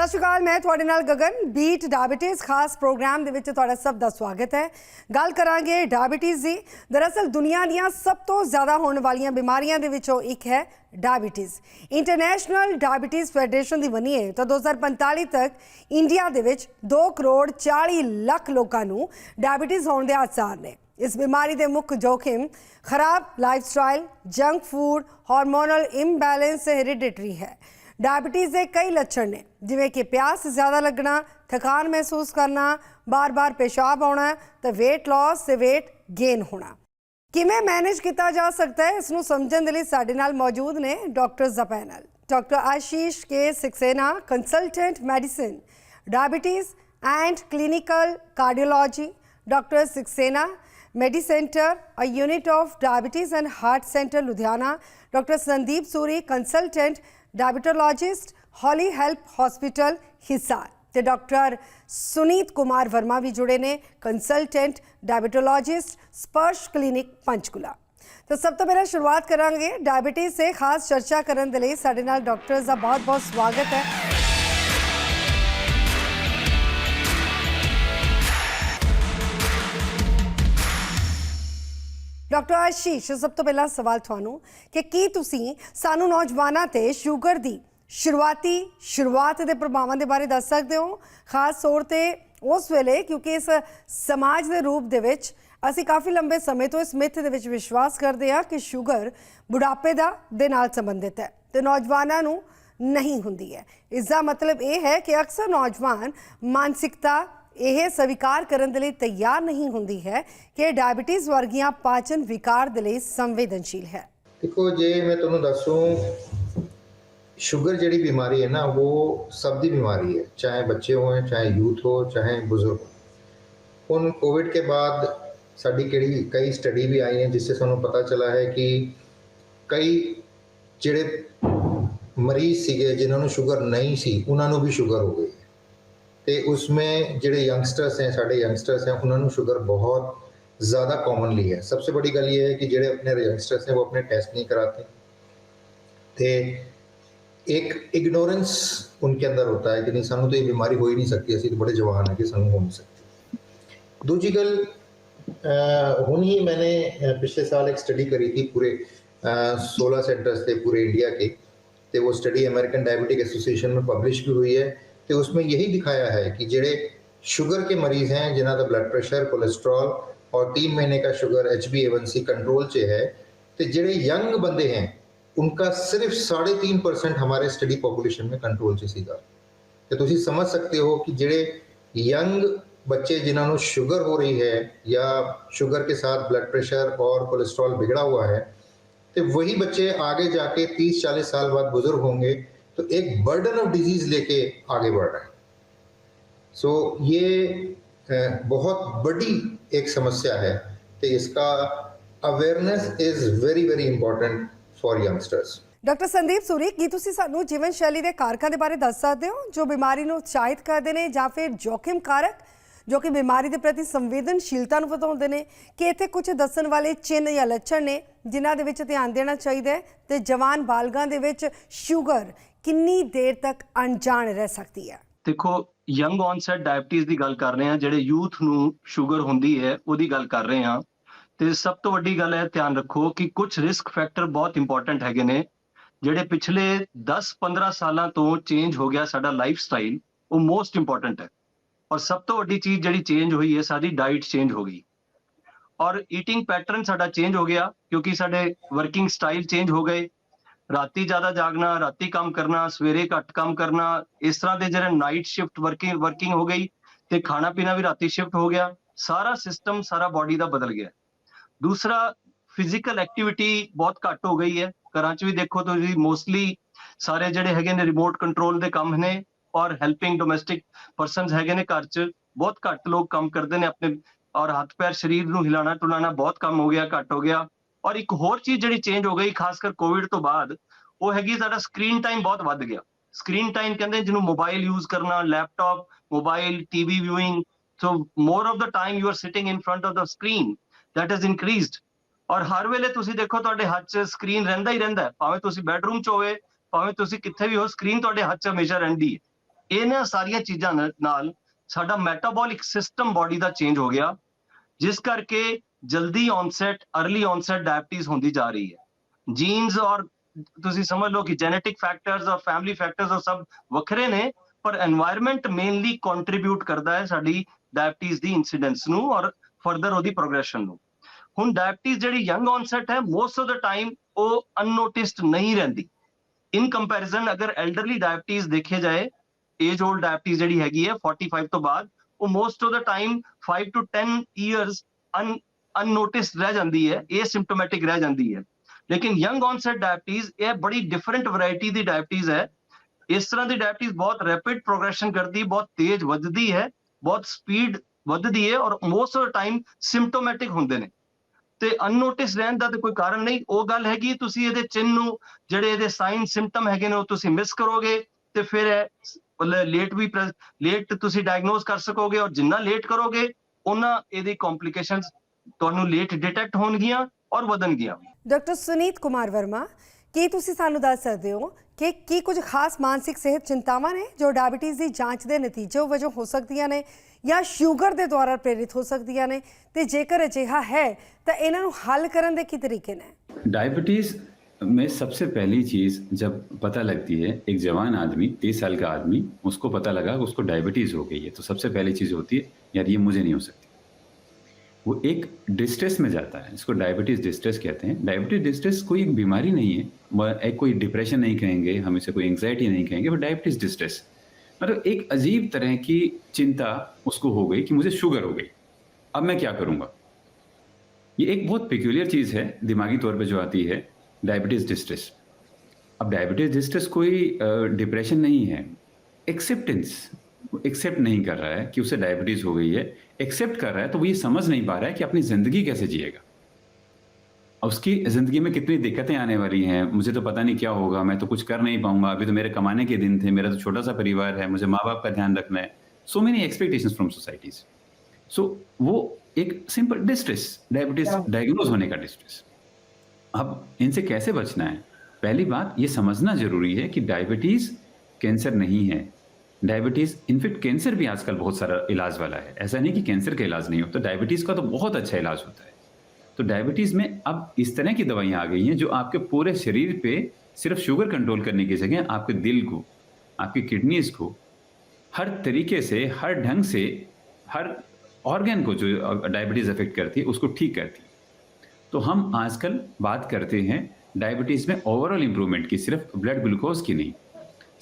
सत श्री अकाल, मैं तुहाडे नाल गगन। बीट डायबिटीज़ खास प्रोग्राम दे विच तुहाडा सब दा स्वागत है। गल करांगे डायबिटीज़ दी। दरअसल दुनिया दीयां सब तो ज़्यादा होने वालियां बीमारियां दे विचों एक है डायबिटीज़। इंटरनेशनल डायबिटीज़ फैडरेशन दी बनीए तो 2045 तक इंडिया दे विच 2 करोड़ 40 लख लोकां नूं डायबिटीज़ होने दे आसार ने। इस बीमारी के मुख्य जोखिम खराब lifestyle, junk food, hormonal imbalance hereditary है। डायबिटीज़ के कई लक्षण ने, जिमें कि प्यास ज़्यादा लगना, थकान महसूस करना, बार बार पेशाब आना, तो वेट लॉस से वेट गेन होना। किमें मैनेज किया जा सकता है, इसनूं समझण दे लई साडे नाल मौजूद ने डॉक्टर्स दा panel. Doctor Ashish K Saxena, consultant medicine, diabetes and clinical cardiology. Doctor Saxena, Medicentre, a unit of diabetes and heart centre Ludhiana. Doctor Sandeep Suri, consultant diabetologist, holy help hospital Hisar. तो डॉक्टर सुनीत कुमार वर्मा भी जुड़े ने, consultant diabetologist, Sparsh clinic Panchkula. तो सब तो पहले शुरुआत करांगे डायबिटीज़ से। खास चर्चा करने के लिए साडे नाल डॉक्टर्स का बहुत बहुत स्वागत है। डॉक्टर आशीष, सब तो पहला सवाल थानू कि की तुसी सानू नौजवानों ते शुगर दी शुरुआत के प्रभावों के बारे दस सकते हो, खास तौर पर उस वेले क्योंकि इस समाज के रूप दे विच असी काफ़ी लंबे समय तो इस मिथ दे विच विश्वास करते हैं कि शुगर बुढ़ापे दे नाल संबंधित है तो नौजवानों नू नहीं हुंदी है। इसका मतलब ये है कि अक्सर नौजवान मानसिकता यह स्वीकार करने के लिए तैयार नहीं होती है कि डायबिटीज़ वर्गियां पाचन विकार के लिए संवेदनशील है। देखो जे मैं तुम्हें दसूं, शुगर जड़ी बीमारी है ना, वो सब दी बीमारी है, चाहे बच्चे हों, चाहे यूथ हो, चाहे बुजुर्ग हो। उन कोविड के बाद साड़ी कई स्टडी भी आई हैं जिससे सानू पता चला है कि कई जिहड़े मरीज सीगे जिन्होंने शुगर नहीं सी उन्होंने भी शुगर हो गई। तो उसमें जिहड़े यंगस्टर्स हैं, साढ़े यंगस्टर्स हैं, उन्होंने शुगर बहुत ज़्यादा कॉमनली है। सबसे बड़ी गल ये है कि जिहड़े अपने यंगस्टर्स हैं वो अपने टेस्ट नहीं कराते, तो एक इग्नोरेंस उनके अंदर होता है कि नहीं सानू तो ये बीमारी हो ही नहीं सकती, असी तो बड़े जवान है कि सानू हो नहीं सकती। दूजी गल, हुण ही मैंने पिछले साल एक स्टडी करी थी, पूरे 16 सेंटर्स थे पूरे इंडिया के, तो वो स्टडी अमेरिकन डायबिटिक एसोसिएशन में पब्लिश भी हुई है। तो उसमें यही दिखाया है कि जिहड़े शुगर के मरीज़ हैं जिन्हां दा ब्लड प्रेशर, कोलेस्ट्रॉल और 3 महीने का शुगर HbA1c कंट्रोल च है, तो जिहड़े यंग बंदे हैं उनका सिर्फ 3.5% हमारे स्टडी पॉपुलेशन में कंट्रोल च सीगा। तो तुसीं समझ सकते हो कि जिहड़े यंग बच्चे जिन्होंने शुगर हो रही है या शुगर के साथ ब्लड प्रेशर और कोलेस्ट्रॉल बिगड़ा हुआ है, तो वही बच्चे आगे जाके 30-40 साल बाद बुजुर्ग होंगे तो एक बर्डन ऑफ डिजीज लेके आगे बढ़ रहे हैं। सो ये बहुत बड़ी एक समस्या है, तो इसका awareness is very very important for youngsters. Doctor Sandeep Suri, की तुसी सानू जीवन शैली के कारकों के बारे दस सकते हो जो बीमारी नूं उत्साहित करते हैं या फिर जोखिम कारक जो कि बीमारी के प्रति संवेदनशीलता नूं वधाउंदे ने, कि इत्थे कुछ दसन वाले चिन्ह या लक्षण ने जिन्हां दे विच ध्यान देना चाहिए है, तो जवान बालगां दे विच शुगर कितनी देर तक अनजान रह सकती है? देखो, यंग ऑनसेट डायबिटीज़ की गल कर रहे हैं, जिहड़े यूथ नूं शुगर होंदी है उहदी गल कर रहे हैं। तो सब तो वड्डी गल है, ध्यान रखो कि कुछ रिस्क फैक्टर बहुत इंपॉर्टेंट हैगे ने, जिहड़े पिछले 10-15 सालों तो चेंज हो गया साडा लाइफ स्टाइल, वो मोस्ट इंपॉर्टेंट है। और सब तो वड्डी चीज़ जिहड़ी चेंज हुई है, साडी डाइट चेंज हो गई और ईटिंग पैटर्न साडा चेंज हो गया क्योंकि साडे वर्किंग स्टाइल चेंज हो गए। राती ज़्यादा जागना, राती काम करना, सवेरे घट काम करना, इस तरह के जो नाइट शिफ्ट वर्किंग हो गई, तो खाना पीना भी राती शिफ्ट हो गया। सारा सिस्टम सारा बॉडी का बदल गया। दूसरा, फिजिकल एक्टिविटी बहुत घट हो गई है। घरां च भी देखो तो मोस्टली सारे जिहड़े हैगे ने रिमोट कंट्रोल के काम ने और हेल्पिंग डोमैस्टिक परसनस हैगे ने, घर च बहुत घट लोग काम करते हैं अपने, और हाथ पैर शरीर नूं हिलाना टुलाना बहुत कम हो गया, घट हो गया। और एक होर चीज़ जिहड़ी चेंज हो गई खासकर कोविड तो बाद, वो हैगी साडा स्क्रीन टाइम बहुत वध गया। स्क्रीन टाइम कहते जिन्होंने मोबाइल यूज करना, laptop, mobile, TV viewing, so more of the time you are sitting in front of the screen, that is increased. और हर वेले तुसीं देखो तुहाडे हाथ 'च स्क्रीन रहिंदा ही रहिंदा है, भावें तुसीं बैडरूम 'च होवे, भावें तुसीं कित्थे भी हो, स्क्रीन तुहाडे हाथ 'च हमेशा रहिंदी है। ਇਹਨਾਂ ਸਾਰੀਆਂ ਚੀਜ਼ਾਂ ਨਾਲ ਸਾਡਾ ਮੈਟਾਬੋਲਿਕ ਸਿਸਟਮ ਬਾਡੀ ਦਾ ਚੇਂਜ ਹੋ ਗਿਆ, ਜਿਸ ਕਰਕੇ ਜਲਦੀ ਔਨਸੈਟ, अर्ਲੀ ਔਨਸੈਟ ਡਾਇਬਟੀਜ਼ ਹੁੰਦੀ ਜਾ ਰਹੀ ਹੈ। ਜੀਨਸ ਔਰ ਤੁਸੀਂ ਸਮਝ ਲਓ ਕਿ ਜੈਨੇਟਿਕ ਫੈਕਟਰਸ ਔਰ ਫੈਮਿਲੀ ਫੈਕਟਰਸ ਔਰ ਸਭ ਵੱਖਰੇ ਨੇ, ਪਰ এনवायरमेंट ਮੇਨਲੀ ਕੰਟਰੀਬਿਊਟ ਕਰਦਾ ਹੈ ਸਾਡੀ ਡਾਇਬਟੀਜ਼ ਦੀ ਇਨਸੀਡੈਂਸ ਨੂੰ ਔਰ ਫਰਦਰ ਉਹਦੀ ਪ੍ਰੋਗਰੈਸ਼ਨ ਨੂੰ। ਹੁਣ ਡਾਇਬਟੀਜ਼ ਜਿਹੜੀ ਯੰਗ ਔਨਸੈਟ ਹੈ, ਮੋਸਟ ਆਫ ਦਾ ਟਾਈਮ ਉਹ ਅਨਨੋਟਿਸਡ ਨਹੀਂ ਰਹਿੰਦੀ ਇਨ ਕੰਪੈਰੀਜ਼ਨ। ਅਗਰ ਐਲਡਰਲੀ ਡਾਇਬਟੀਜ਼ ਦੇਖੇ ਜਾਏ, ਏਜ 올ਡ ਡਾਇਬਟੀਜ਼ ਜਿਹੜੀ ਹੈਗੀ ਹੈ 45 ਤੋਂ ਬਾਅਦ, ਉਹ most of the time 5 to 10 years unnoticed ਰਹਿ ਜਾਂਦੀ ਹੈ, ਏਸਿम्प्टोमेटिक ਰਹਿ ਜਾਂਦੀ ਹੈ। ਲੇਕਿਨ ਯੰਗ ਔਨਸੈਟ ਡਾਇਬਟੀਜ਼ ਇਹ ਬੜੀ ਡਿਫਰੈਂਟ ਵੈਰਾਈਟੀ ਦੀ ਡਾਇਬਟੀਜ਼ ਹੈ। ਇਸ ਤਰ੍ਹਾਂ ਦੀ ਡਾਇਬਟੀਜ਼ ਬਹੁਤ ਰੈਪਿਡ ਪ੍ਰੋਗਰੈਸ਼ਨ ਕਰਦੀ, ਬਹੁਤ ਤੇਜ਼ ਵੱਧਦੀ ਹੈ, ਬਹੁਤ ਸਪੀਡ ਵੱਧਦੀ ਹੈ ਔਰ most of the time symptomatic ਹੁੰਦੇ ਨੇ। ਤੇ ਅਨਨੋਟਿਸ ਰਹਿਣ ਦਾ ਤੇ ਕੋਈ ਕਾਰਨ ਨਹੀਂ। ਉਹ ਗੱਲ ਹੈਗੀ ਤੁਸੀਂ ਇਹਦੇ ਚਿੰਨ੍ਹ ਨੂੰ, ਜਿਹੜੇ ਇਹਦੇ ਸਾਈਨ ਸਿੰਪਟਮ ਹੈਗੇ ਨੇ, ਉਹ ਤੁਸੀਂ ਮਿਸ ਕਰੋਗੇ ਤੇ ਫਿਰ ਲੇਟ ਤੁਸੀਂ ਡਾਇਗਨੋਸ ਕਰ ਸਕੋਗੇ, ਔਰ ਜਿੰਨਾ ਲੇਟ ਕਰੋਗੇ ਉਹਨਾਂ ਇਹਦੀ ਕੰਪਲਿਕੇਸ਼ਨਸ ਤੁਹਾਨੂੰ ਲੇਟ ਡਿਟੈਕਟ ਹੋਣਗੀਆਂ ਔਰ ਵਧਣਗੀਆਂ। ਡਾਕਟਰ ਸੁਨੀਤ ਕੁਮਾਰ ਵਰਮਾ, ਕੀ ਤੁਸੀਂ ਸਾਨੂੰ ਦੱਸ ਸਕਦੇ ਹੋ ਕਿ ਕੀ ਕੁਝ ਖਾਸ ਮਾਨਸਿਕ ਸਿਹਤ ਚਿੰਤਾਵਾਂ ਨੇ ਜੋ ਡਾਇਬਟੀਜ਼ ਦੀ ਜਾਂਚ ਦੇ ਨਤੀਜੇ ਵਜੋਂ ਹੋ ਸਕਦੀਆਂ ਨੇ ਜਾਂ ਸ਼ੂਗਰ ਦੇ ਦੁਆਰਾ ਪ੍ਰੇਰਿਤ ਹੋ ਸਕਦੀਆਂ ਨੇ, ਤੇ ਜੇਕਰ ਅਜਿਹਾ ਹੈ ਤਾਂ ਇਹਨਾਂ ਨੂੰ ਹੱਲ ਕਰਨ ਦੇ ਕੀ ਤਰੀਕੇ ਨੇ? डायबिटीज़ में सबसे पहली चीज़ जब पता लगती है, एक जवान आदमी 30 साल का आदमी, उसको पता लगा कि उसको डायबिटीज़ हो गई है, तो सबसे पहली चीज़ होती है यार ये मुझे नहीं हो सकती। वो एक डिस्ट्रेस में जाता है, इसको डायबिटीज़ डिस्ट्रेस कहते हैं। डायबिटीज़ डिस्ट्रेस कोई एक बीमारी नहीं है, एक कोई डिप्रेशन नहीं कहेंगे हम इसे, कोई एंग्जाइटी नहीं कहेंगे, बट डायबिटीज़ डिस्ट्रेस मतलब एक अजीब तरह की चिंता उसको हो गई कि मुझे शुगर हो गई, अब मैं क्या करूँगा। ये एक बहुत पिक्यूलियर चीज़ है दिमागी तौर पे जो आती है, डायबिटीज़ डिस्ट्रेस। अब डायबिटीज़ डिस्ट्रेस कोई डिप्रेशन नहीं है, एक्सेप्टेंस, एक्सेप्ट नहीं कर रहा है कि उसे डायबिटीज़ हो गई है, एक्सेप्ट कर रहा है तो वो ये समझ नहीं पा रहा है कि अपनी ज़िंदगी कैसे जिएगा, और उसकी ज़िंदगी में कितनी दिक्कतें आने वाली हैं, मुझे तो पता नहीं क्या होगा, मैं तो कुछ कर नहीं पाऊंगा, अभी तो मेरे कमाने के दिन थे, मेरा तो छोटा सा परिवार है, मुझे माँ बाप का ध्यान रखना है, so many expectations from societies. So वो एक सिंपल डिस्ट्रेस, डायबिटीज़ डायग्नोज होने का डिस्ट्रेस। अब इनसे कैसे बचना है? पहली बात ये समझना जरूरी है कि डायबिटीज़ कैंसर नहीं है। डायबिटीज़, इनफैक्ट कैंसर भी आजकल बहुत सारा इलाज वाला है, ऐसा नहीं कि कैंसर का इलाज नहीं होता, डायबिटीज़ का तो बहुत अच्छा इलाज होता है। तो डायबिटीज़ में अब इस तरह की दवाइयाँ आ गई हैं जो आपके पूरे शरीर पे सिर्फ शुगर कंट्रोल करने की जगह आपके दिल को, आपकी किडनीज़ को, हर तरीके से, हर ढंग से, हर ऑर्गन को जो डायबिटीज़ अफेक्ट करती है उसको ठीक करती है। तो हम आजकल बात करते हैं डायबिटीज़ में ओवरऑल इम्प्रूवमेंट की, सिर्फ ब्लड ग्लूकोज की नहीं।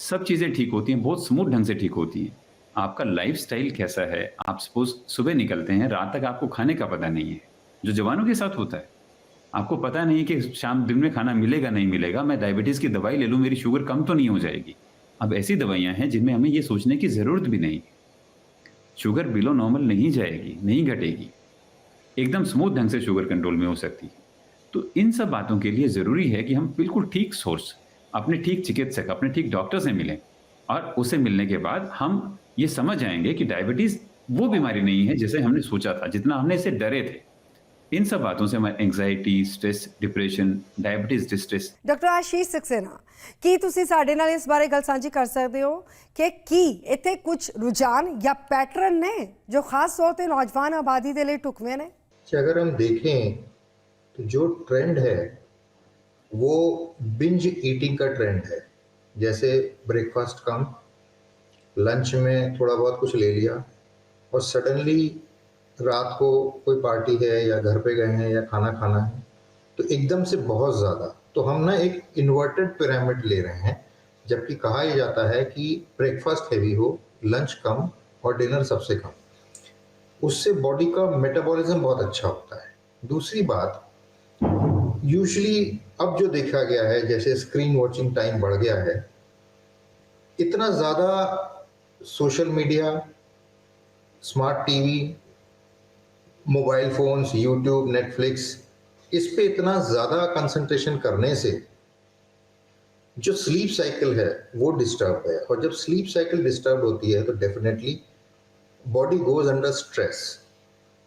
सब चीज़ें ठीक होती हैं, बहुत स्मूथ ढंग से ठीक होती हैं। आपका लाइफस्टाइल कैसा है, आप सपोज सुबह निकलते हैं, रात तक आपको खाने का पता नहीं है, जो जवानों के साथ होता है। आपको पता नहीं है कि शाम दिन में खाना मिलेगा नहीं मिलेगा, मैं डायबिटीज़ की दवाई ले लूँ, मेरी शुगर कम तो नहीं हो जाएगी। अब ऐसी दवाइयाँ हैं जिनमें हमें ये सोचने की ज़रूरत भी नहीं, शुगर बिलो नॉर्मल नहीं जाएगी, नहीं घटेगी, एकदम स्मूथ ढंग से शुगर कंट्रोल में हो सकती है। तो इन सब बातों के लिए ज़रूरी है कि हम बिल्कुल ठीक सोर्स, अपने ठीक चिकित्सक, अपने ठीक डॉक्टर से मिलें, और उसे मिलने के बाद हम ये समझ आएंगे कि डायबिटीज़ वो बीमारी नहीं है जैसे हमने सोचा था, जितना हमने इससे डरे थे। इन सब बातों से हमारी anxiety, stress, depression, diabetes distress. Doctor Ashish Saxena, ਕੀ ਤੁਸੀਂ ਸਾਡੇ ਨਾਲ ਇਸ ਬਾਰੇ ਗੱਲ ਸਾਂਝੀ ਕਰ ਸਕਦੇ ਹੋ ਕਿ ਕੀ ਇੱਥੇ ਕੁਝ ਰੁਝਾਨ ਜਾਂ ਪੈਟਰਨ ਨੇ ਜੋ ਖਾਸ ਤੌਰ ਤੇ ਨੌਜਵਾਨ ਆਬਾਦੀ ਦੇ ਲਈ ਢੁਕਵੇਂ ਨੇ? अगर हम देखें तो जो ट्रेंड है वो बिंज ईटिंग का ट्रेंड है। जैसे ब्रेकफास्ट कम, लंच में थोड़ा बहुत कुछ ले लिया, और सडनली रात को कोई पार्टी है या घर पे गए हैं या खाना खाना है तो एकदम से बहुत ज़्यादा, तो हम ना एक इन्वर्टेड पिरामिड ले रहे हैं। जबकि कहा यह जाता है कि ब्रेकफास्ट हैवी हो, लंच कम और डिनर सबसे कम, उससे बॉडी का मेटाबॉलिज्म बहुत अच्छा होता है। दूसरी बात, यूजुअली अब जो देखा गया है, जैसे स्क्रीन वॉचिंग टाइम बढ़ गया है, इतना ज़्यादा social media, smart TV, mobile phones, YouTube, Netflix, इस पे इतना ज़्यादा कंसंट्रेशन करने से जो स्लीप साइकिल है वो डिस्टर्ब है, और जब स्लीप साइकिल डिस्टर्ब होती है तो definitely body goes under stress.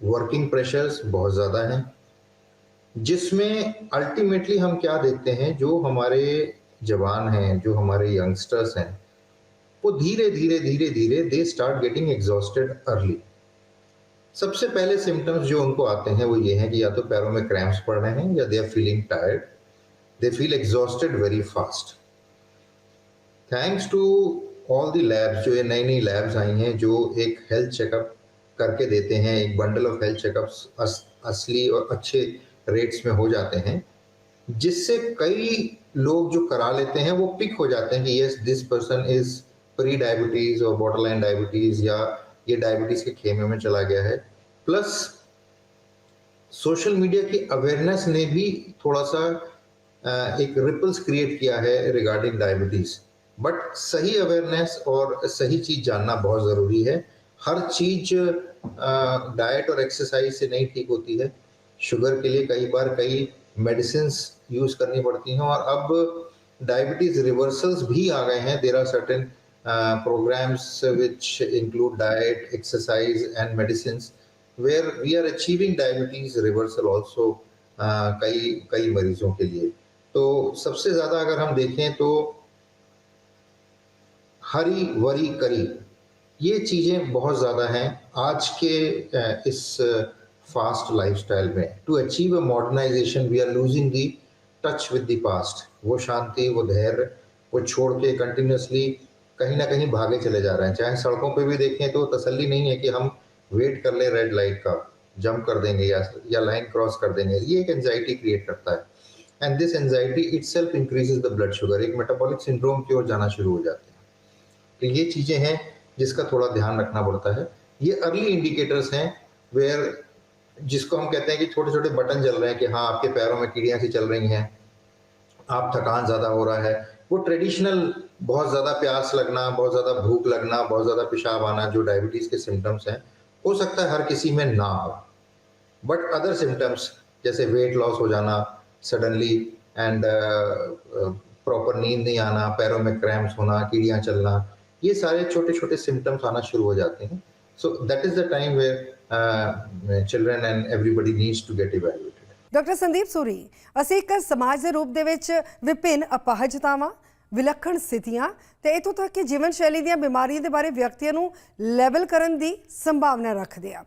Working pressures बहुत ज़्यादा हैं, जिसमें अल्टीमेटली हम क्या देखते हैं, जो हमारे जवान हैं, जो हमारे यंगस्टर्स हैं, वो धीरे धीरे धीरे धीरे they start getting exhausted early. सबसे पहले सिम्टम्स जो उनको आते हैं वो ये हैं कि या तो पैरों में क्रैम्प्स पड़ रहे हैं या they are feeling tired, they feel exhausted very fast. Thanks to all the labs, जो ये नई नई लैब्स आई हैं जो एक हेल्थ चेकअप करके देते हैं, एक बंडल ऑफ हेल्थ चेकअप्स असली और अच्छे रेट्स में हो जाते हैं, जिससे कई लोग जो करा लेते हैं वो पिक हो जाते हैं कि yes this person is pre diabetes और बॉर्डरलाइन डायबिटीज, या ये डायबिटीज के खेमे में चला गया है। प्लस सोशल मीडिया की अवेयरनेस ने भी थोड़ा सा एक रिपल्स क्रिएट किया है रिगार्डिंग डायबिटीज। बट सही अवेयरनेस और सही चीज जानना बहुत जरूरी है। हर चीज डाइट और एक्सरसाइज से नहीं ठीक होती है। शुगर के लिए कई बार कई मेडिसिन यूज करनी पड़ती हैं, और अब डायबिटीज रिवर्सल्स भी आ गए हैं। There are certain programs which include diet, exercise and medicines where we are achieving diabetes reversal also कई मरीजों के लिए। तो सबसे ज़्यादा अगर हम देखें तो हरी वरी करी, ये चीज़ें बहुत ज़्यादा हैं आज के इस फास्ट लाइफस्टाइल में। To achieve a modernization we are losing the touch with the past. वो शांति, वो धैर्य, वो छोड़ के कंटिन्यूसली कहीं ना कहीं भागे चले जा रहे हैं। चाहे सड़कों पे भी देखें तो तसल्ली नहीं है कि हम वेट कर ले रेड लाइट का, जंप कर देंगे या लाइन क्रॉस कर देंगे। ये एक एंजाइटी क्रिएट करता है, and this anxiety itself increases the blood sugar. एक मेटाबॉलिक सिंड्रोम की ओर जाना शुरू हो जाते हैं। तो ये चीज़ें हैं जिसका थोड़ा ध्यान रखना पड़ता है। ये अर्ली इंडिकेटर्स हैं वेयर, जिसको हम कहते हैं कि छोटे छोटे बटन जल रहे हैं कि हाँ आपके पैरों में कीड़ियाँ सी चल रही हैं, आप थकान ज़्यादा हो रहा है। वो ट्रेडिशनल बहुत ज़्यादा प्यास लगना, बहुत ज़्यादा भूख लगना, बहुत ज़्यादा पेशाब आना जो डायबिटीज़ के सिम्टम्स हैं, हो सकता है हर किसी में ना हो। बट अदर सिम्टम्स जैसे वेट लॉस हो जाना सडनली, एंड प्रॉपर नींद नहीं आना, पैरों में क्रैम्प्स होना, कीड़ियाँ चलना, ये सारे छोटे छोटे सिम्टम्स आना शुरू हो जाते हैं। So that is the time where children and everybody needs to get evaluated. Doctor Sandeep Suri, ਅਸੀਂ ਇੱਕ ਸਮਾਜ ਦੇ ਰੂਪ ਦੇ ਵਿੱਚ ਵਿਭਿੰਨ ਅਪਾਹਜਤਾਵਾਂ, ਵਿਲੱਖਣ ਸਥਿਤੀਆਂ ਤੇ ਇਥੋਂ ਤੱਕ ਕਿ ਜੀਵਨ ਸ਼ੈਲੀ ਦੀਆਂ ਬਿਮਾਰੀਆਂ ਦੇ ਬਾਰੇ ਵਿਅਕਤੀਆਂ ਨੂੰ ਲੈਬਲ ਕਰਨ ਦੀ ਸੰਭਾਵਨਾ ਰੱਖਦੇ ਆ।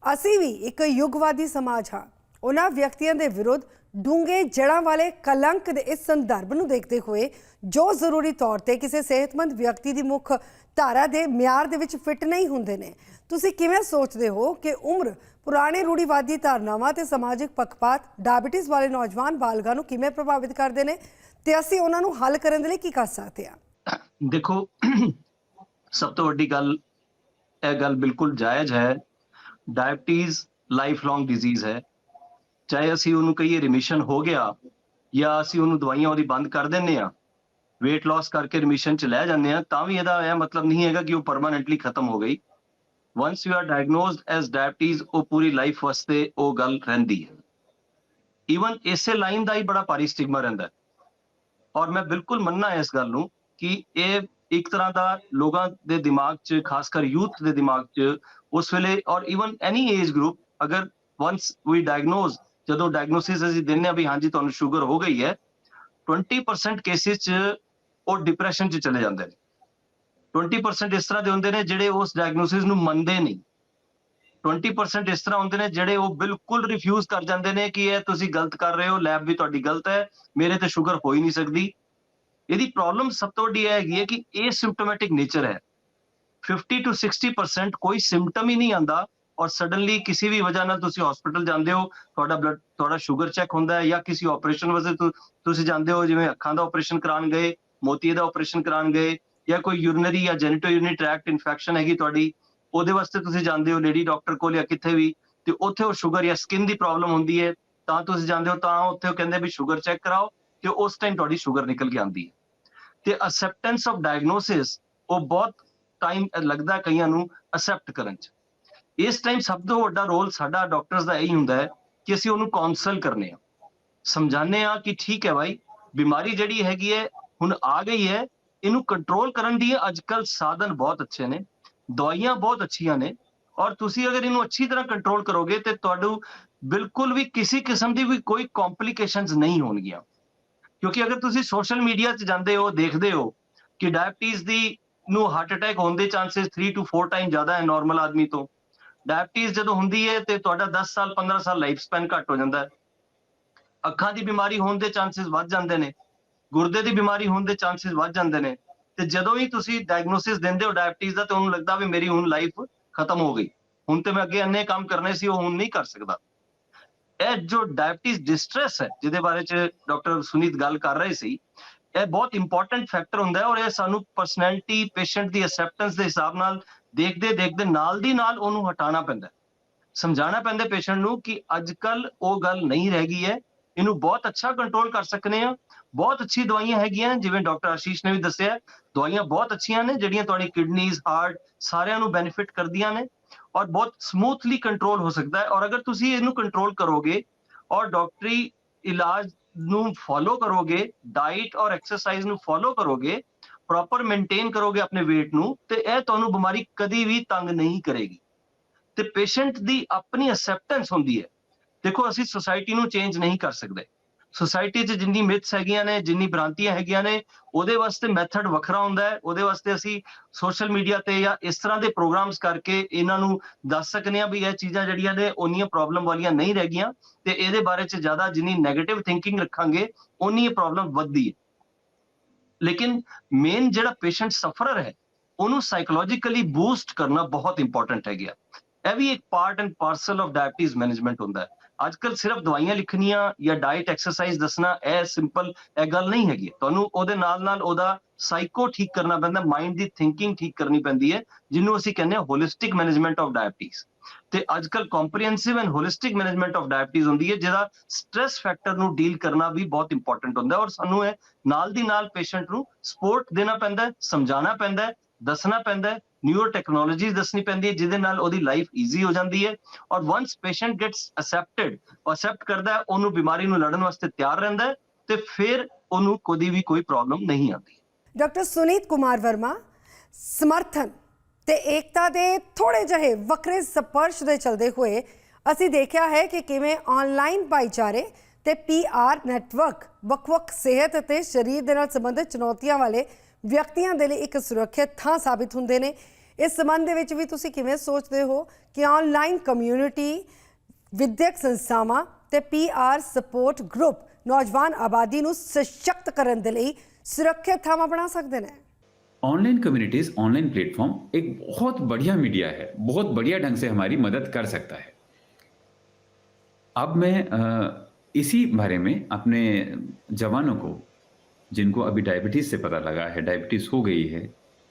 ਅਸੀਂ ਵੀ ਇੱਕ ਯੁੱਗਵਾਦੀ ਸਮਾਜ ਹਾਂ। ਉਹਨਾਂ ਵਿਅਕਤੀਆਂ ਦੇ ਵਿਰੁੱਧ ਡੂੰਘੇ ਜੜ੍ਹਾਂ ਵਾਲੇ ਕਲੰਕ ਦੇ ਇਸ ਸੰਦਰਭ ਨੂੰ ਦੇਖਦੇ ਹੋਏ ਜੋ ਜ਼ਰੂਰੀ ਤੌਰ ਤੇ ਕਿਸੇ ਸਿਹਤਮੰਦ ਵਿਅਕਤੀ ਦੀ ਮੁੱਖ ਧਾਰਾ ਦੇ ਮਿਆਰ ਦੇ ਵਿੱਚ ਫਿੱਟ ਨਹੀਂ ਹੁੰਦੇ ਨੇ, ਤੁਸੀਂ ਕਿਵੇਂ ਸੋਚਦੇ ਹੋ ਕਿ ਉਮਰ, ਪੁਰਾਣੇ ਰੂੜੀਵਾਦੀ ਧਾਰਨਾਵਾਂ ਤੇ ਸਮਾਜਿਕ ਪੱਖਪਾਤ ਡਾਇਬੀਟੀਜ਼ ਵਾਲੇ ਨੌਜਵਾਨ ਬਾਲਗਾਂ ਨੂੰ ਕਿਵੇਂ ਪ੍ਰਭਾਵਿਤ ਕਰਦੇ ਨੇ ਤੇ ਅਸੀਂ ਉਹਨਾਂ ਨੂੰ ਹੱਲ ਕਰਨ ਦੇ ਲਈ ਕੀ ਕਰ ਸਕਦੇ ਹਾਂ? ਦੇਖੋ, ਸਭ ਤੋਂ ਵੱਡੀ ਗੱਲ, ਇਹ ਗੱਲ ਬਿਲਕੁਲ ਜਾਇਜ਼ ਹੈ। ਡਾਇਬੀਟੀਜ਼ ਲਾਈਫ ਲੌਂਗ ਡਿਜ਼ੀਜ਼ ਹੈ। ਚਾਹੇ ਅਸੀਂ ਉਹਨੂੰ ਕਹੀਏ ਰਿਮਿਸ਼ਨ ਹੋ ਗਿਆ ਜਾਂ ਅਸੀਂ ਉਹਨੂੰ ਦਵਾਈਆਂ ਉਹਦੀ ਬੰਦ ਕਰ ਦਿੰਦੇ ਆ, ਵੇਟ ਲਾਸ ਕਰਕੇ ਰਿਮਿਸ਼ਨ ਚ ਲੈ ਜਾਂਦੇ ਆ, ਤਾਂ ਵੀ ਇਹਦਾ ਇਹ ਮਤਲਬ ਨਹੀਂ ਹੈਗਾ ਕਿ ਉਹ ਪਰਮਾਨੈਂਟਲੀ ਖਤਮ ਹੋ ਗਈ। once you are diagnosed as diabetes, ਉਹ ਪੂਰੀ ਲਾਈਫ ਵਾਸਤੇ ਉਹ ਗੱਲ ਰਹਿੰਦੀ ਹੈ। ਈਵਨ ਇਸੇ ਲਾਈਨ ਦਾ ਹੀ ਬੜਾ ਭਾਰੀ ਸਟਿਗਮਾ ਰਹਿੰਦਾ ਹੈ, ਔਰ ਮੈਂ ਬਿਲਕੁਲ ਮੰਨਣਾ ਇਸ ਗੱਲ ਨੂੰ ਕਿ ਇਹ ਇੱਕ ਤਰ੍ਹਾਂ ਦਾ ਲੋਕਾਂ ਦੇ ਦਿਮਾਗ 'ਚ, ਖਾਸ ਕਰ ਯੂਥ ਦੇ ਦਿਮਾਗ 'ਚ ਉਸ ਵੇਲੇ, ਔਰ ਈਵਨ ਐਨੀ ਏਜ ਗਰੁੱਪ, ਅਗਰ once we diagnose, ਜਦੋਂ ਡਾਇਗਨੋਸਿਸ ਅਸੀਂ ਦਿੰਦੇ ਆ ਵੀ ਹਾਂਜੀ ਤੁਹਾਨੂੰ ਸ਼ੂਗਰ ਹੋ ਗਈ ਹੈ, 20% ਕੇਸਿਸ 'ਚ ਉਹ ਡਿਪਰੈਸ਼ਨ 'ਚ ਚਲੇ ਜਾਂਦੇ ਨੇ। 20% ਇਸ ਤਰ੍ਹਾਂ ਦੇ ਹੁੰਦੇ ਨੇ ਜਿਹੜੇ ਉਸ ਡਾਇਗਨੋਸਿਸ ਨੂੰ ਮੰਨਦੇ ਨਹੀਂ। 20% ਇਸ ਤਰ੍ਹਾਂ ਹੁੰਦੇ ਨੇ ਜਿਹੜੇ ਉਹ ਬਿਲਕੁਲ ਰਿਫਿਊਜ਼ ਕਰ ਜਾਂਦੇ ਨੇ ਕਿ ਇਹ ਤੁਸੀਂ ਗਲਤ ਕਰ ਰਹੇ ਹੋ, ਲੈਬ ਵੀ ਤੁਹਾਡੀ ਗਲਤ ਹੈ, ਮੇਰੇ ਤੇ ਸ਼ੂਗਰ ਹੋ ਹੀ ਨਹੀਂ ਸਕਦੀ। ਇਹਦੀ ਪ੍ਰੋਬਲਮ ਸਭ ਤੋਂ ਵੱਡੀ ਇਹ ਹੈਗੀ ਹੈ ਕਿ ਇਹ ਸਿੰਪਟੋਮੈਟਿਕ ਨੇਚਰ ਹੈ। 50 to 60% ਕੋਈ ਸਿੰਪਟਮ ਹੀ ਨਹੀਂ ਆਉਂਦਾ, ਔਰ ਸਡਨਲੀ ਕਿਸੇ ਵੀ ਵਜ੍ਹਾ ਨਾਲ ਤੁਸੀਂ ਹਸਪੀਟਲ ਜਾਂਦੇ ਹੋ, ਤੁਹਾਡਾ ਸ਼ੂਗਰ ਚੈੱਕ ਹੁੰਦਾ ਹੈ, ਜਾਂ ਕਿਸੇ ਆਪਰੇਸ਼ਨ ਵਾਸਤੇ ਤੁਸੀਂ ਜਾਂਦੇ ਹੋ, ਜਿਵੇਂ ਅੱਖਾਂ ਦਾ ਆਪਰੇਸ਼ਨ ਕਰਾਉਣ ਗਏ, ਮੋਤੀਏ ਦਾ ਆਪਰੇਸ਼ਨ ਕਰਾਉਣ ਗਏ, ਜਾਂ ਕੋਈ ਯੂਰਿਨਰੀ ਜਾਂ ਜੈਨੀਟੋ ਯੂਰਿਨਰੀ ਟਰੈਕਟ ਇਨਫੈਕਸ਼ਨ ਹੈਗੀ ਤੁਹਾਡੀ, ਉਹਦੇ ਵਾਸਤੇ ਤੁਸੀਂ ਜਾਂਦੇ ਹੋ ਲੇਡੀ ਡਾਕਟਰ ਕੋਲ ਜਾਂ ਕਿੱਥੇ ਵੀ, ਤੇ ਉੱਥੇ ਉਹ ਸ਼ੂਗਰ ਜਾਂ ਸਕਿਨ ਦੀ ਪ੍ਰੋਬਲਮ ਹੁੰਦੀ ਹੈ, ਤਾਂ ਤੁਸੀਂ ਜਾਂਦੇ ਹੋ, ਤਾਂ ਉੱਥੇ ਉਹ ਕਹਿੰਦੇ ਵੀ ਸ਼ੂਗਰ ਚੈੱਕ ਕਰਾਓ, ਤੇ ਉਸ ਟਾਈਮ ਤੁਹਾਡੀ ਸ਼ੂਗਰ ਨਿਕਲ ਕੇ ਆਉਂਦੀ ਹੈ। ਤੇ ਅਸੈਪਟੈਂਸ ਆਫ ਡਾਇਗਨੋਸਿਸ, ਉਹ ਬਹੁਤ ਟਾਈਮ ਲੱਗਦਾ ਕਈਆਂ ਨੂੰ ਅਸੈਪਟ ਕਰਨ 'ਚ। ਇਸ ਟਾਈਮ ਸਭ ਤੋਂ ਵੱਡਾ ਰੋਲ ਸਾਡਾ ਡਾਕਟਰਸ ਦਾ ਇਹੀ ਹੁੰਦਾ ਹੈ ਕਿ ਅਸੀਂ ਉਹਨੂੰ ਕਾਉਂਸਲ ਕਰਨੇ ਆ, ਸਮਝਾਉਂਦੇ ਆ ਕਿ ਠੀਕ ਹੈ ਭਾਈ, ਬਿਮਾਰੀ ਜਿਹੜੀ ਹੈਗੀ ਹੈ ਹੁਣ ਆ ਗਈ ਹੈ, ਇਹਨੂੰ ਕੰਟਰੋਲ ਕਰਨ ਦੀ ਅੱਜ ਕੱਲ੍ਹ ਸਾਧਨ ਬਹੁਤ ਅੱਛੇ ਨੇ, ਦਵਾਈਆਂ ਬਹੁਤ ਅੱਛੀਆਂ ਨੇ, ਔਰ ਤੁਸੀਂ ਅਗਰ ਇਹਨੂੰ ਅੱਛੀ ਤਰ੍ਹਾਂ ਕੰਟਰੋਲ ਕਰੋਗੇ ਤੇ ਤੁਹਾਨੂੰ ਬਿਲਕੁਲ ਵੀ ਕਿਸੇ ਕਿਸਮ ਦੀ ਵੀ ਕੋਈ ਕੰਪਲਿਕੇਸ਼ਨਸ ਨਹੀਂ ਹੋਣਗੀਆਂ। ਕਿਉਂਕਿ ਅਗਰ ਤੁਸੀਂ ਸੋਸ਼ਲ ਮੀਡੀਆ 'ਚ ਜਾਂਦੇ ਹੋ, ਦੇਖਦੇ ਹੋ ਕਿ ਡਾਇਬੀਟੀਜ਼ ਦੀ ਨੂੰ ਹਾਰਟ ਅਟੈਕ ਹੋਣ ਦੇ ਚਾਂਸਸ 3 to 4 ਟਾਈਮ ਜ਼ਿਆਦਾ ਹੈ ਨਾਰਮਲ ਆਦਮੀ ਤੋਂ। ਡਾਇਬਟੀਜ਼ ਜਦੋਂ ਹੁੰਦੀ ਹੈ ਤੇ ਤੁਹਾਡਾ 10 ਸਾਲ 15 ਸਾਲ ਲਾਈਫ ਸਪੈਨ ਘੱਟ ਹੋ ਜਾਂਦਾ ਹੈ। ਅੱਖਾਂ ਦੀ ਬਿਮਾਰੀ ਹੋਣ ਦੇ ਚਾਂਸਸ ਵੱਧ ਜਾਂਦੇ ਨੇ, ਗੁਰਦੇ ਦੀ ਬਿਮਾਰੀ ਹੋਣ ਦੇ ਚਾਂਸਸ ਵੱਧ ਜਾਂਦੇ ਨੇ। ਤੇ ਜਦੋਂ ਵੀ ਤੁਸੀਂ ਡਾਇਗਨੋਸਿਸ ਦਿੰਦੇ ਹੋ ਡਾਇਬਟੀਜ਼ ਦਾ ਤੇ ਉਹਨੂੰ ਲੱਗਦਾ ਵੀ ਮੇਰੀ ਹੁਣ ਲਾਈਫ ਖਤਮ ਹੋ ਗਈ, ਹੁਣ ਤੇ ਮੈਂ ਅੱਗੇ ਇੰਨੇ ਕੰਮ ਕਰਨੇ ਸੀ ਉਹ ਹੁਣ ਨਹੀਂ ਕਰ ਸਕਦਾ। ਇਹ ਜੋ ਡਾਇਬਟੀਜ਼ ਡਿਸਟ੍ਰੈਸ ਹੈ ਜਿਹਦੇ ਬਾਰੇ ਚ ਡਾਕਟਰ ਸੁਨੀਤ ਗੱਲ ਕਰ ਰਹੇ ਸੀ, ਇਹ ਬਹੁਤ ਇੰਪੋਰਟੈਂਟ ਫੈਕਟਰ ਹੁੰਦਾ ਹੈ ਔਰ ਇਹ ਸਾਨੂੰ ਪਰਸਨੈਲਿਟੀ ਪੇਸ਼ੈਂਟ ਦੀ ਐਕਸੈਪਟੈਂਸ ਦੇ ਹਿਸਾਬ ਨਾਲ ਦੇਖਦੇ ਦੇਖਦੇ ਨਾਲ ਦੀ ਨਾਲ ਉਹਨੂੰ ਹਟਾਉਣਾ ਪੈਂਦਾ, ਸਮਝਾਉਣਾ ਪੈਂਦਾ ਪੇਸ਼ੈਂਟ ਨੂੰ ਕਿ ਅੱਜ ਕੱਲ ਉਹ ਗੱਲ ਨਹੀਂ ਰਹਿ ਗਈ ਹੈ, ਇਹਨੂੰ ਬਹੁਤ ਅੱਛਾ ਕੰਟਰੋਲ ਕਰ ਸਕਨੇ ਆ। ਬਹੁਤ ਅੱਛੀ ਦਵਾਈਆਂ ਹੈਗੀਆਂ, ਜਿਵੇਂ ਡਾਕਟਰ ਆਸ਼ੀਸ਼ ਨੇ ਵੀ ਦੱਸਿਆ, ਦਵਾਈਆਂ ਬਹੁਤ ਅੱਛੀਆਂ ਨੇ ਜਿਹੜੀਆਂ ਤੁਹਾਡੀ ਕਿਡਨੀਜ਼ ਹਾਰਟ ਸਾਰਿਆਂ ਨੂੰ ਬੈਨੀਫਿਟ ਕਰਦੀਆਂ ਨੇ ਔਰ ਬਹੁਤ ਸਮੂਥਲੀ ਕੰਟਰੋਲ ਹੋ ਸਕਦਾ ਹੈ। ਔਰ ਅਗਰ ਤੁਸੀਂ ਇਹਨੂੰ ਕੰਟਰੋਲ ਕਰੋਗੇ ਔਰ ਡਾਕਟਰੀ ਇਲਾਜ ਨੂੰ ਫੋਲੋ ਕਰੋਗੇ, ਡਾਈਟ ਔਰ ਐਕਸਰਸਾਈਜ਼ ਨੂੰ ਫੋਲੋ ਕਰੋਗੇ, ਪ੍ਰੋਪਰ ਮੇਨਟੇਨ ਕਰੋਗੇ ਆਪਣੇ weight ਨੂੰ, ਤੇ ਇਹ ਤੁਹਾਨੂੰ ਬਿਮਾਰੀ ਕਦੀ ਵੀ ਤੰਗ ਨਹੀਂ ਕਰੇਗੀ। ਤੇ ਪੇਸ਼ੈਂਟ ਦੀ ਆਪਣੀ ਐਕਸੈਪਟੈਂਸ ਹੁੰਦੀ ਹੈ। ਦੇਖੋ ਅਸੀਂ ਸੋਸਾਇਟੀ ਨੂੰ ਚੇਂਜ ਨਹੀਂ ਕਰ ਸਕਦੇ, ਸੋਸਾਇਟੀ 'ਚ ਜਿੰਨੀ ਮਿਥਸ ਹੈਗੀਆਂ ਨੇ, ਜਿੰਨੀ ਭ੍ਰਾਂਤੀਆਂ ਹੈਗੀਆਂ ਨੇ, ਉਹਦੇ ਵਾਸਤੇ ਮੈਥਡ ਵੱਖਰਾ ਹੁੰਦਾ ਹੈ। ਉਹਦੇ ਵਾਸਤੇ ਅਸੀਂ ਸੋਸ਼ਲ ਮੀਡੀਆ ਤੇ ਜਾਂ ਇਸ ਤਰ੍ਹਾਂ ਦੇ ਪ੍ਰੋਗਰਾਮਸ ਕਰਕੇ ਇਹਨਾਂ ਨੂੰ ਦੱਸ ਸਕਨੇ ਆ ਵੀ ਇਹ ਚੀਜ਼ਾਂ ਜਿਹੜੀਆਂ ਨੇ ਉਨੀਆਂ ਪ੍ਰੋਬਲਮ ਵਾਲੀਆਂ ਨਹੀਂ ਰਹਿ ਗਈਆਂ, ਤੇ ਇਹਦੇ ਬਾਰੇ 'ਚ ਜ਼ਿਆਦਾ ਜਿੰਨੀ ਨੈਗੇਟਿਵ ਥਿੰਕਿੰਗ ਰੱਖਾਂਗੇ ਉਨੀ ਇਹ ਪ੍ਰੋਬਲਮ ਵੱਧਦੀ ਹੈ। ਲੇਕਿਨ ਮੇਨ ਜਿਹੜਾ ਪੇਸ਼ੈਂਟ ਸਫਰਰ ਹੈ ਉਹਨੂੰ ਸਾਈਕੋਲੋਜੀਕਲੀ ਬੂਸਟ ਕਰਨਾ ਬਹੁਤ ਇੰਪੋਰਟੈਂਟ ਹੈ ਗਿਆ। ਇਹ ਵੀ ਇੱਕ part and parcel of diabetes management ਹੁੰਦਾ ਹੈ। ਅੱਜ ਕੱਲ ਸਿਰਫ ਦਵਾਈਆਂ ਲਿਖਣੀਆਂ ਜਾਂ ਡਾਈਟ ਐਕਸਰਸਾਈਜ਼ ਦੱਸਣਾ ਇਹ ਸਿੰਪਲ ਇਹ ਗੱਲ ਨਹੀਂ ਹੈਗੀ। ਤੁਹਾਨੂੰ ਉਹਦੇ ਨਾਲ ਨਾਲ ਉਹਦਾ ਸਾਈਕੋ ਠੀਕ ਕਰਨਾ ਪੈਂਦਾ, ਮਾਈਂਡ ਦੀ ਥਿੰਕਿੰਗ ਠੀਕ ਕਰਨੀ ਪੈਂਦੀ ਹੈ, ਜਿਹਨੂੰ ਅਸੀਂ ਕਹਿੰਦੇ ਹਾਂ ਹੋਲਿਸਟਿਕ ਮੈਨੇਜਮੈਂਟ ਆਫ ਡਾਇਬਟੀਜ਼। ਤੇ ਅੱਜ ਕੱਲ comprehensive and holistic management of diabetes ਹੁੰਦੀ ਹੈ, ਜਿਹਦਾ ਸਟ੍ਰੈਸ ਫੈਕਟਰ ਨੂੰ ਡੀਲ ਕਰਨਾ ਵੀ ਬਹੁਤ ਇੰਪੋਰਟੈਂਟ ਹੁੰਦਾ ਹੈ। ਔਰ ਸਾਨੂੰ ਇਹ ਨਾਲ ਦੀ ਨਾਲ ਪੇਸ਼ੈਂਟ ਨੂੰ ਸਪੋਰਟ ਦੇਣਾ ਪੈਂਦਾ, ਸਮਝਾਉਣਾ ਪੈਂਦਾ, ਦੱਸਣਾ ਪੈਂਦਾ, ਨਿਊਰੋ ਟੈਕਨੋਲੋਜੀ ਦੱਸਣੀ ਪੈਂਦੀ ਹੈ ਜਿਹਦੇ ਨਾਲ ਉਹਦੀ ਲਾਈਫ ਈਜ਼ੀ ਹੋ ਜਾਂਦੀ ਹੈ। ਔਰ ਵਾਂਸ ਪੇਸ਼ੈਂਟ ਗੈਟਸ ਐਕਸੈਪਟ ਕਰਦਾ ਹੈ, ਉਹਨੂੰ ਬਿਮਾਰੀ ਨੂੰ ਲੜਨ ਵਾਸਤੇ ਤਿਆਰ ਰਹਿੰਦਾ ਹੈ, ਤੇ ਫਿਰ ਉਹਨੂੰ ਕਦੀ ਵੀ ਕੋਈ ਪ੍ਰੋਬਲਮ ਨਹੀਂ ਆਉਂਦੀ। ਡਾਕਟਰ ਸੁਨੀਤ ਕੁਮਾਰ ਵਰਮਾ, ਸਮਰਥਨ ਤੇ ਏਕਤਾ ਦੇ ਥੋੜੇ ਜਿਹੇ ਵੱਖਰੇ ਸਪਰਸ਼ ਦੇ ਚਲਦੇ ਹੋਏ ਅਸੀਂ ਦੇਖਿਆ ਹੈ ਕਿ ਕਿਵੇਂ ਆਨਲਾਈਨ ਭਾਈਚਾਰੇ ਤੇ PR ਨੈਟਵਰਕ ਵੱਖ-ਵੱਖ ਸਿਹਤ ਅਤੇ ਸਰੀਰ ਦੇ ਨਾਲ ਸੰਬੰਧਿਤ ਚੁਣੌਤੀਆਂ ਵਾਲੇ ਵਿਅਕਤੀਆਂ ਦੇ ਲਈ ਇੱਕ ਸੁਰੱਖਿਅਤ ਥਾਂ ਸਾਬਿਤ ਹੁੰਦੇ ਨੇ। ਇਸ ਸੰਬੰਧ ਦੇ ਵਿੱਚ ਵੀ ਤੁਸੀਂ ਕਿਵੇਂ ਸੋਚਦੇ ਹੋ ਕਿ ਆਨਲਾਈਨ ਕਮਿਊਨਿਟੀ, ਵਿਦਿਅਕ ਸੰਸਥਾਵਾਂ ਤੇ PR ਸਪੋਰਟ ਗਰੁੱਪ ਨੌਜਵਾਨ ਆਬਾਦੀ ਨੂੰ ਸਸ਼ਕਤ ਕਰਨ ਦੇ ਲਈ सुरक्षित थामा बना सकते हैं? ऑनलाइन कम्युनिटीज, ऑनलाइन प्लेटफॉर्म एक बहुत बढ़िया मीडिया है, बहुत बढ़िया ढंग से हमारी मदद कर सकता है। अब मैं इसी बारे में अपने जवानों को जिनको अभी डायबिटीज से पता लगा है, डायबिटीज हो गई है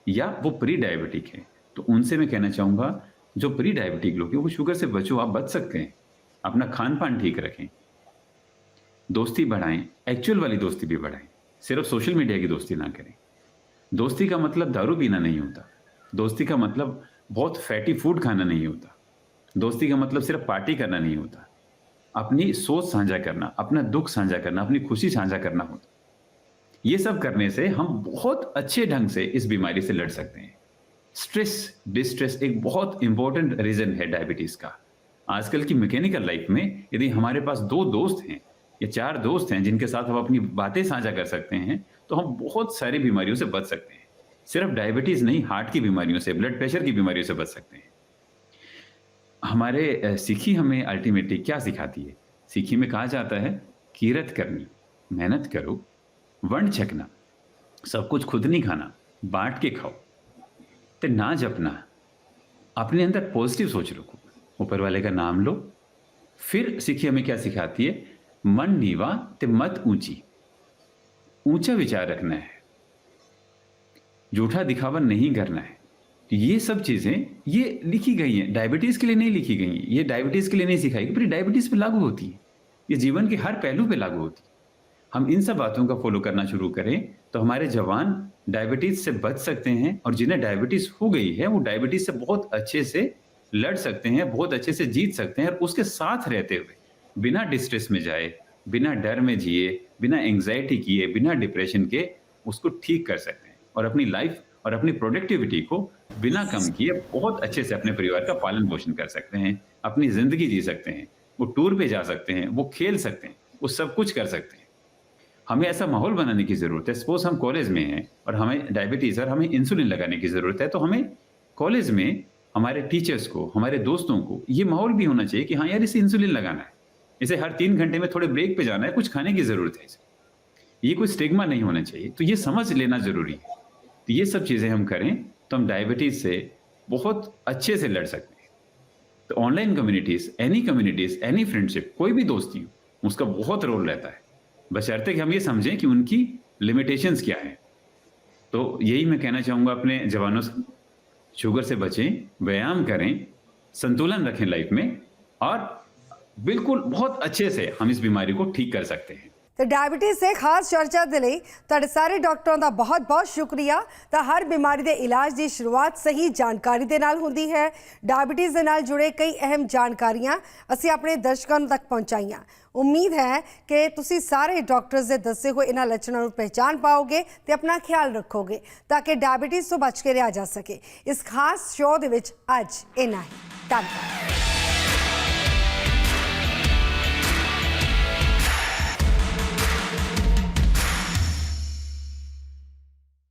या वो प्री डायबिटिक है, तो उनसे मैं कहना चाहूँगा जो प्री डायबिटिक लोग हैं वो शुगर से बचो, आप बच सकते हैं। अपना खान पान ठीक रखें, दोस्ती बढ़ाएं, एक्चुअल वाली दोस्ती भी बढ़ाएं, सिर्फ सोशल मीडिया की दोस्ती ना करें। दोस्ती का मतलब दारू पीना नहीं होता, दोस्ती का मतलब बहुत फैटी फूड खाना नहीं होता, दोस्ती का मतलब सिर्फ पार्टी करना नहीं होता, अपनी सोच साझा करना, अपना दुख साझा करना, अपनी खुशी साझा करना होता। ये सब करने से हम बहुत अच्छे ढंग से इस बीमारी से लड़ सकते हैं। स्ट्रेस, डिस्ट्रेस एक बहुत इंपॉर्टेंट रीजन है डायबिटीज का। आजकल की मैकेनिकल लाइफ में यदि हमारे पास 2 दोस्त हैं या 4 दोस्त हैं जिनके साथ हम अपनी बातें साझा कर सकते हैं, तो हम बहुत सारी बीमारियों से बच सकते हैं। सिर्फ डायबिटीज नहीं, हार्ट की बीमारियों से, ब्लड प्रेशर की बीमारियों से बच सकते हैं। हमारे सिक्खी हमें अल्टीमेटली क्या सिखाती है? सिक्खी में कहा जाता है कीरत करनी, मेहनत करो, वंड छकना, सब कुछ खुद नहीं खाना, बांट के खाओ, ते ना जपना, अपने अंदर पॉजिटिव सोच रखो, ऊपर वाले का नाम लो। फिर सिक्खी हमें क्या सिखाती है? मन नीवा ते मत ऊंची, ऊंचा विचार रखना है, झूठा दिखावा नहीं करना है। ये सब चीजें ये लिखी गई हैं, डायबिटीज के लिए नहीं लिखी गई हैं, ये डायबिटीज के लिए नहीं सिखाई, पर डायबिटीज पे लागू होती है, ये जीवन के हर पहलू पे लागू होती है। हम इन सब बातों का फॉलो करना शुरू करें तो हमारे जवान डायबिटीज से बच सकते हैं, और जिन्हें डायबिटीज हो गई है वो डायबिटीज से बहुत अच्छे से लड़ सकते हैं, बहुत अच्छे से जीत सकते हैं, और उसके साथ रहते हुए बिना डिस्ट्रेस में जाए, बिना डर में जिए, बिना एंग्जाइटी किए, बिना डिप्रेशन के उसको ठीक कर सकते हैं, और अपनी लाइफ और अपनी प्रोडक्टिविटी को बिना कम किए बहुत अच्छे से अपने परिवार का पालन पोषण कर सकते हैं, अपनी जिंदगी जी सकते हैं, वो टूर पे जा सकते हैं, वो खेल सकते हैं, वो सब कुछ कर सकते हैं। हमें ऐसा माहौल बनाने की ज़रूरत है। सपोज हम कॉलेज में हैं और हमें डायबिटीज़ और हमें इंसुलिन लगाने की ज़रूरत है, तो हमें कॉलेज में हमारे टीचर्स को, हमारे दोस्तों को ये माहौल भी होना चाहिए कि हाँ यार, इसे इंसुलिन लगाना है, इसे हर 3 घंटे में थोड़े ब्रेक पे जाना है, कुछ खाने की ज़रूरत है इसे। ये कोई स्टिग्मा नहीं होना चाहिए, तो ये समझ लेना ज़रूरी है। तो ये सब चीज़ें हम करें तो हम डायबिटीज़ से बहुत अच्छे से लड़ सकते हैं। तो ऑनलाइन कम्युनिटीज़, एनी फ्रेंडशिप, कोई भी दोस्ती हो, उसका बहुत रोल रहता है, बशर्ते कि हम ये समझें कि उनकी लिमिटेशंस क्या हैं। तो यही मैं कहना चाहूँगा अपने जवानों से, शुगर से बचें, व्यायाम करें, संतुलन रखें लाइफ में, और बिल्कुल बहुत अच्छे से हम इस बीमारी को ठीक कर सकते हैं। ਤੇ ਡਾਇਬੀਟੀਜ਼ ਤੇ ਖਾਸ ਚਰਚਾ ਦੇ ਲਈ ਤੁਹਾਡੇ ਸਾਰੇ ਡਾਕਟਰਾਂ ਦਾ ਬਹੁਤ-ਬਹੁਤ ਸ਼ੁਕਰੀਆ। ਤਾਂ ਹਰ ਬਿਮਾਰੀ ਦੇ ਇਲਾਜ ਦੀ ਸ਼ੁਰੂਆਤ ਸਹੀ ਜਾਣਕਾਰੀ ਦੇ ਨਾਲ ਹੁੰਦੀ ਹੈ। ਡਾਇਬੀਟੀਜ਼ ਦੇ ਨਾਲ ਜੁੜੇ ਕਈ ਅਹਿਮ ਜਾਣਕਾਰੀਆਂ ਅਸੀਂ ਆਪਣੇ ਦਰਸ਼ਕਾਂ ਤੱਕ ਪਹੁੰਚਾਈਆਂ। ਉਮੀਦ ਹੈ ਕਿ ਤੁਸੀਂ ਸਾਰੇ ਡਾਕਟਰਸ ਦੇ ਦੱਸੇ ਹੋਏ ਇਹਨਾਂ ਲੱਛਣਾਂ ਨੂੰ ਪਹਿਚਾਨ ਪਾਓਗੇ ਤੇ ਆਪਣਾ ਖਿਆਲ ਰੱਖੋਗੇ ਤਾਂ ਕਿ ਡਾਇਬੀਟੀਜ਼ ਤੋਂ ਬਚ ਕੇ ਰਿਹਾ ਜਾ ਸਕੇ। ਇਸ ਖਾਸ ਸ਼ੋਅ ਦੇ ਵਿੱਚ ਅੱਜ ਇੰਨਾ ਹੀ। ਧੰਨਵਾਦ।